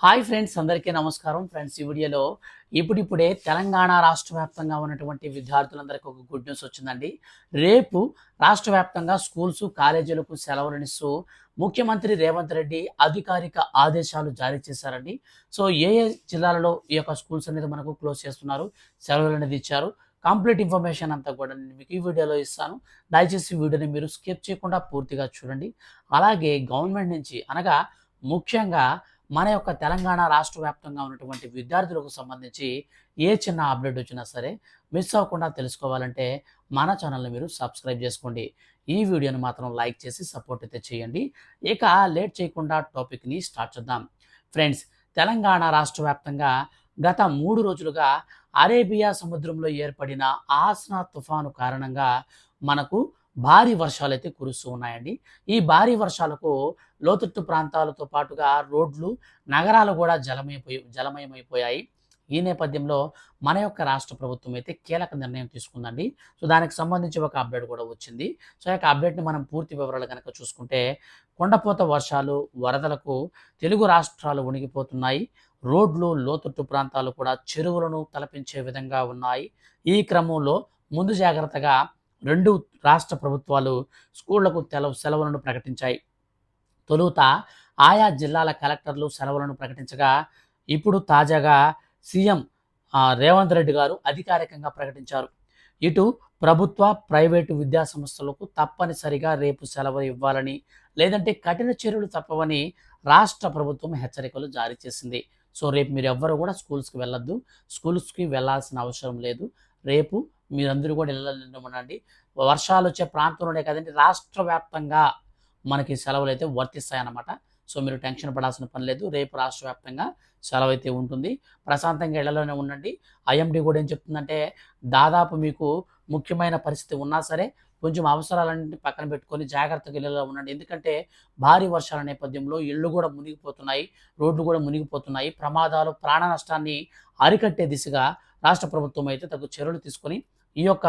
Hi friends, అందరికీ నమస్కారం. Friends, ఈ వీడియోలో ఇప్పుడిప్పుడే తెలంగాణ రాష్ట్ర వ్యాప్తంగా ఉన్నటువంటి విద్యార్థులందరికీ ఒక గుడ్ న్యూస్ వచ్చిందండి. రేపు రాష్ట్ర వ్యాప్తంగా స్కూల్స్, కాలేజీలకు సెలవులనిస్తూ ముఖ్యమంత్రి రేవంత్ రెడ్డి అధికారిక ఆదేశాలు జారీ చేశారండి. సో ఏ ఏ జిల్లాలలో ఈ యొక్క స్కూల్స్ అనేది మనకు క్లోజ్ చేస్తున్నారు, సెలవులు అనేది ఇచ్చారు, కంప్లీట్ ఇన్ఫర్మేషన్ అంతా కూడా నేను మీకు ఈ వీడియోలో ఇస్తాను. దయచేసి వీడియోని మీరు స్కిప్ చేయకుండా పూర్తిగా చూడండి. అలాగే గవర్నమెంట్ నుంచి అనగా ముఖ్యంగా మన యొక్క తెలంగాణ రాష్ట్ర వ్యాప్తంగా ఉన్నటువంటి విద్యార్థులకు సంబంధించి ఏ చిన్న అప్డేట్ వచ్చినా సరే మిస్ అవ్వకుండా తెలుసుకోవాలంటే మన ఛానల్ని మీరు సబ్స్క్రైబ్ చేసుకోండి. ఈ వీడియోని మాత్రం లైక్ చేసి సపోర్ట్ అయితే చేయండి. ఇక లేట్ చేయకుండా టాపిక్ని స్టార్ట్ చేద్దాం. ఫ్రెండ్స్, తెలంగాణ రాష్ట్ర వ్యాప్తంగా గత 3 రోజులుగా అరేబియా సముద్రంలో ఏర్పడిన ఆస్నా తుఫాను కారణంగా మనకు భారీ వర్షాలైతే కురుస్తూ ఉన్నాయండి. ఈ భారీ వర్షాలకు లోతట్టు ప్రాంతాలతో పాటుగా రోడ్లు, నగరాలు కూడా జలమయమైపోయాయి. ఈ నేపథ్యంలో మన యొక్క రాష్ట్ర ప్రభుత్వం అయితే కీలక నిర్ణయం తీసుకుందండి. సో దానికి సంబంధించి ఒక అప్డేట్ కూడా వచ్చింది. సో ఈ యొక్క అప్డేట్‌ని మనం పూర్తి వివరాలు గనక చూసుకుంటే, కుండపోత వర్షాలు, వరదలకు తెలుగు రాష్ట్రాలు వణికిపోతున్నాయి. రోడ్లు, లోతట్టు ప్రాంతాలు కూడా చెరువులను తలపించే విధంగా ఉన్నాయి. ఈ క్రమంలో ముందు జాగ్రత్తగా 2 రాష్ట్ర ప్రభుత్వాలు స్కూళ్లకు సెలవులను ప్రకటించాయి. తొలుత ఆయా జిల్లాల కలెక్టర్లు సెలవులను ప్రకటించగా, ఇప్పుడు తాజాగా సీఎం రేవంత్ రెడ్డి గారు అధికారికంగా ప్రకటించారు. ఇటు ప్రభుత్వ, ప్రైవేటు విద్యా సంస్థలకు తప్పనిసరిగా రేపు సెలవు ఇవ్వాలని, లేదంటే కఠిన చర్యలు తప్పవని రాష్ట్ర ప్రభుత్వం హెచ్చరికలు జారీ చేసింది. సో రేపు మీరెవ్వరు కూడా స్కూల్స్‌కి వెళ్ళొద్దు. స్కూల్స్‌కి వెళ్ళాల్సిన అవసరం లేదు. రేపు మీరందరూ కూడా ఇళ్లలోనే ఉండండి. వర్షాలొచ్చే ప్రాంతంలోనే కాదండి, రాష్ట్ర వ్యాప్తంగా మనకి సెలవులైతే వర్తిస్తాయన్నమాట. సో మీరు టెన్షన్ పడాల్సిన పని లేదు. రేపు రాష్ట్ర వ్యాప్తంగా సెలవైతే ఉంటుంది. ప్రశాంతంగా ఇళ్లలోనే ఉండండి. ఐఎండీ కూడా ఏం చెప్తుందంటే, దాదాపు మీకు ముఖ్యమైన పరిస్థితి ఉన్నా సరే కొంచెం అవసరాలన్నింటిని పక్కన పెట్టుకొని జాగ్రత్తగా ఇళ్లలో ఉండండి. ఎందుకంటే భారీ వర్షాల నేపథ్యంలో ఇళ్ళు కూడా మునిగిపోతున్నాయి, రోడ్లు కూడా మునిగిపోతున్నాయి. ప్రమాదాలు, ప్రాణ నష్టాన్ని అరికట్టే దిశగా రాష్ట్ర ప్రభుత్వం అయితే తగు చర్యలు తీసుకొని ఈ యొక్క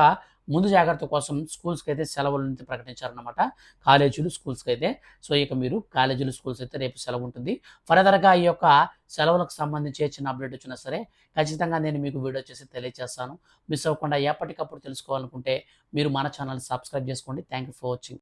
ముందు జాగ్రత్త కోసం స్కూల్స్‌కి అయితే సెలవులను ప్రకటించారన్నమాట. కాలేజీలు, స్కూల్స్‌కి అయితే. సో ఇక మీరు కాలేజీలు, స్కూల్స్ అయితే రేపు సెలవు ఉంటుంది. ఫర్దర్‌గా ఈ యొక్క సెలవులకు సంబంధించి ఏ చిన్న అప్డేట్ వచ్చినా సరే ఖచ్చితంగా నేను మీకు వీడియో చేసి తెలియజేస్తాను. మిస్ అవ్వకుండా ఎప్పటికప్పుడు తెలుసుకోవాలనుకుంటే మీరు మన ఛానల్ సబ్స్క్రైబ్ చేసుకోండి. Thank you for watching.